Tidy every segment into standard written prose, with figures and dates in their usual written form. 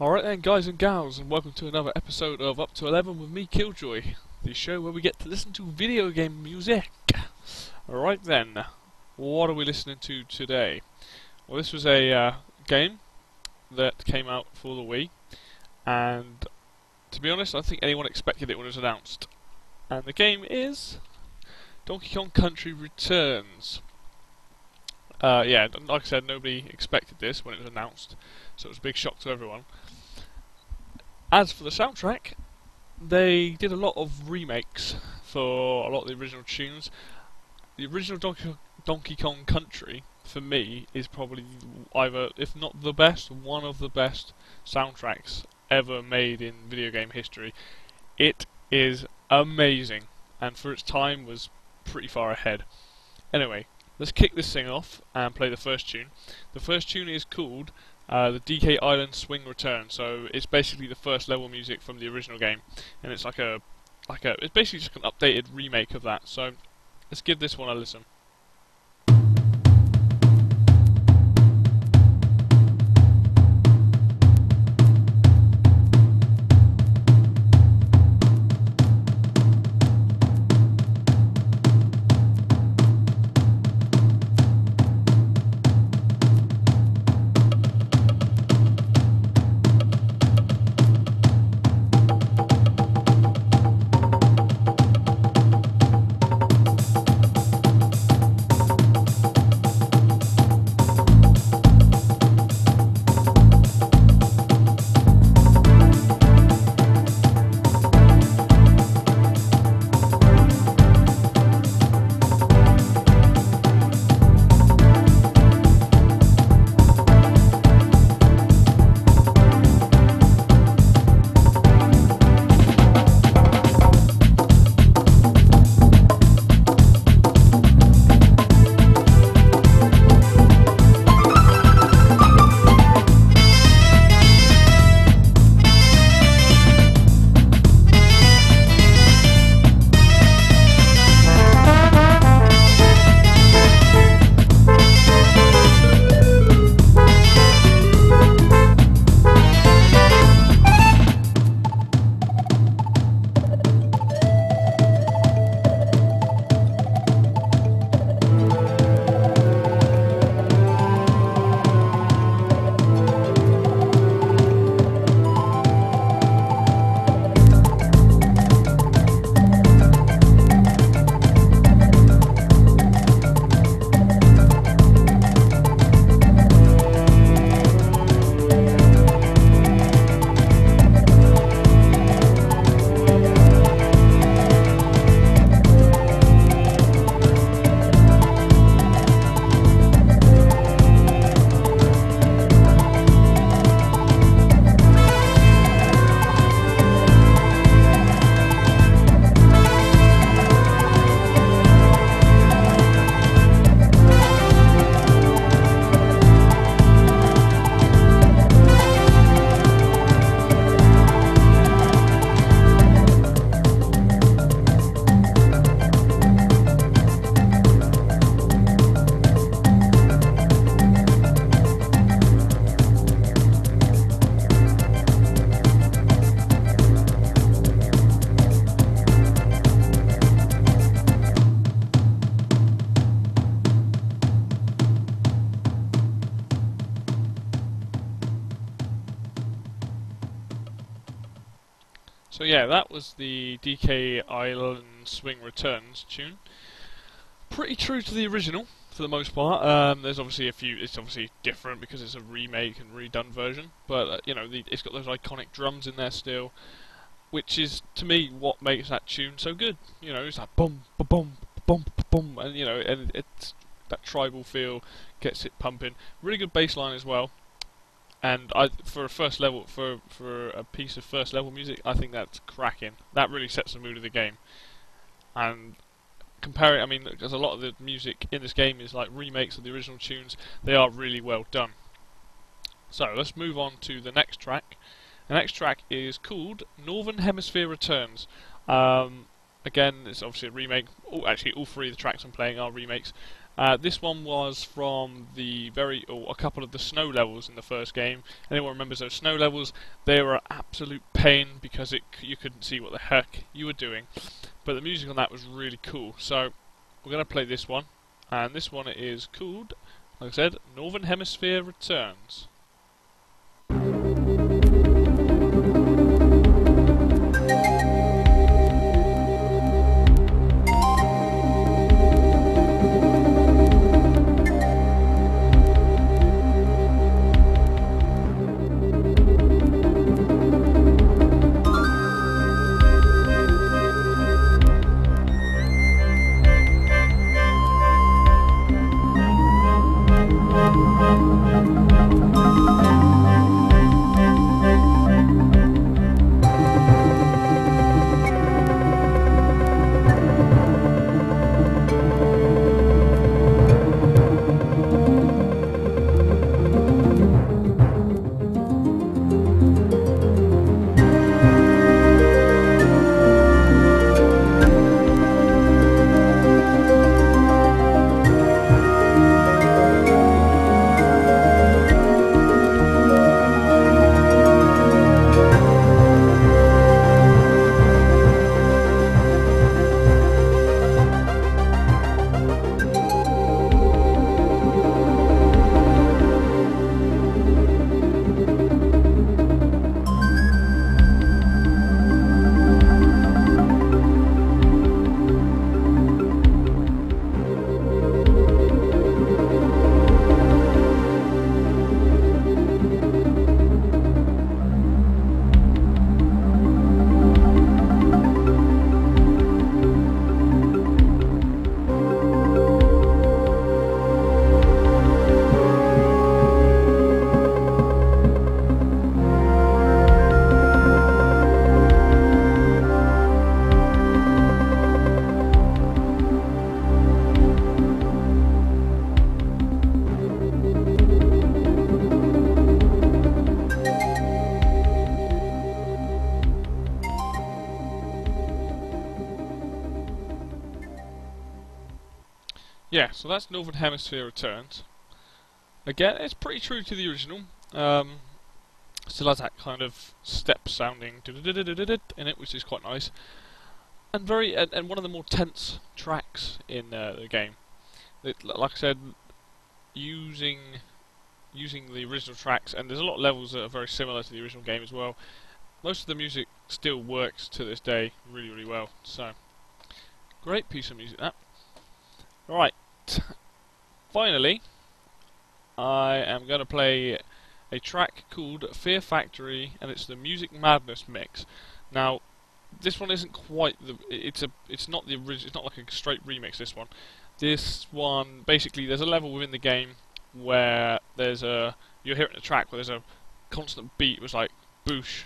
Alright then, guys and gals, and welcome to another episode of Up to 11 with me, Killjoy, the show where we get to listen to video game music. Alright then, what are we listening to today? Well, this was a game that came out for the Wii, and to be honest, I don't think anyone expected it when it was announced. And the game is Donkey Kong Country Returns. Yeah, like I said, nobody expected this when it was announced, so it was a big shock to everyone. As for the soundtrack, they did a lot of remakes for a lot of the original tunes. The original Donkey Kong Country, for me, is probably either, if not the best, one of the best soundtracks ever made in video game history. It is amazing, and for its time was pretty far ahead. Anyway, let's kick this thing off and play the first tune. The first tune is called the DK Island Swing Return, so it's basically the first level music from the original game, and it's it's basically just an updated remake of that. So let's give this one a listen. So yeah, that was the DK Island Swing Returns tune. Pretty true to the original, for the most part. There's obviously a few, it's obviously different because it's a remake and redone version, but you know, it's got those iconic drums in there still, which is, to me, what makes that tune so good. You know, it's like boom, ba boom, boom, ba boom, and you know, and it's that tribal feel gets it pumping. Really good bass line as well. And for a first level, for a piece of first level music, I think that's cracking. That really sets the mood of the game. And I mean, because a lot of the music in this game is like remakes of the original tunes. They are really well done. So let's move on to the next track. The next track is called Northern Hemisphere Returns. Again, it's obviously a remake. Actually, all three of the tracks I'm playing are remakes. This one was from a couple of the snow levels in the first game. Anyone remembers those snow levels? They were an absolute pain because you couldn't see what the heck you were doing. But the music on that was really cool. So we're going to play this one, and this one is called, like I said, Northern Hemisphere Returns. Yeah, so that's Northern Hemisphere Returns. Again, it's pretty true to the original. Still has that kind of step sounding in it, which is quite nice, and and one of the more tense tracks in the game. Like I said, using the original tracks, and there's a lot of levels that are very similar to the original game as well. Most of the music still works to this day really, really well. So, great piece of music that. Right, finally, I am going to play a track called Fear Factory, and it's the Music Madness mix. Now, this one isn't quite it's not the original. It's not like a straight remix. This one basically, there's a level within the game where you're hearing a track where there's a constant beat, was like boosh,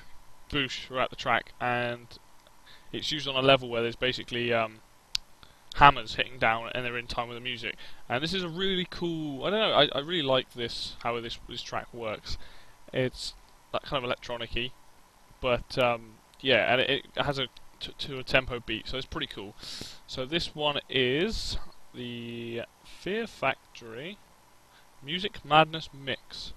boosh throughout the track, and it's used on a level where there's basically hammers hitting down and they're in time with the music. And this is a really cool, I don't know, I really like this, how this track works. It's that kind of electronic-y, but yeah, and it has to a tempo beat, so it's pretty cool. So this one is the Fear Factory Music Madness Mix.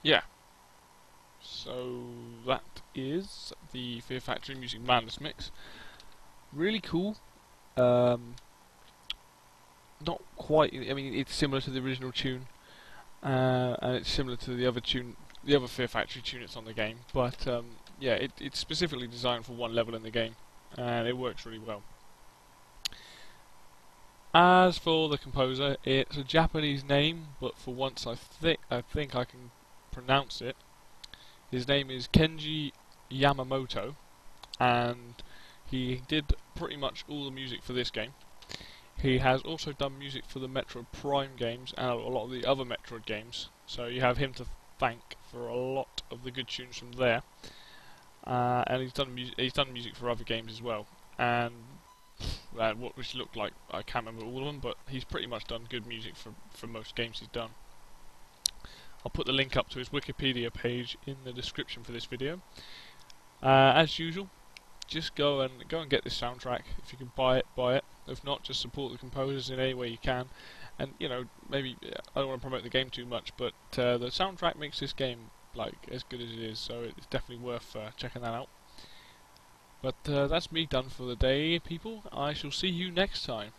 yeah, so that is the Fear Factory Music Madness mix. Really cool. Not quite. I mean, it's similar to the original tune, and it's similar to the other tune, the other Fear Factory tune that's on the game. But yeah, it's specifically designed for one level in the game, and it works really well. As for the composer, it's a Japanese name, but for once I think I can pronounce it. His name is Kenji Yamamoto, and he did pretty much all the music for this game. He has also done music for the Metroid Prime games and a lot of the other Metroid games, so you have him to thank for a lot of the good tunes from there. And he's done music for other games as well. And which looked like, I can't remember all of them, but he's pretty much done good music for most games he's done. I'll put the link up to his Wikipedia page in the description for this video. As usual, just go and get this soundtrack. If you can buy it, buy it. If not, just support the composers in any way you can. And you know, maybe I don't want to promote the game too much, but the soundtrack makes this game like as good as it is, so it's definitely worth checking that out. But that's me done for the day, people. I shall see you next time.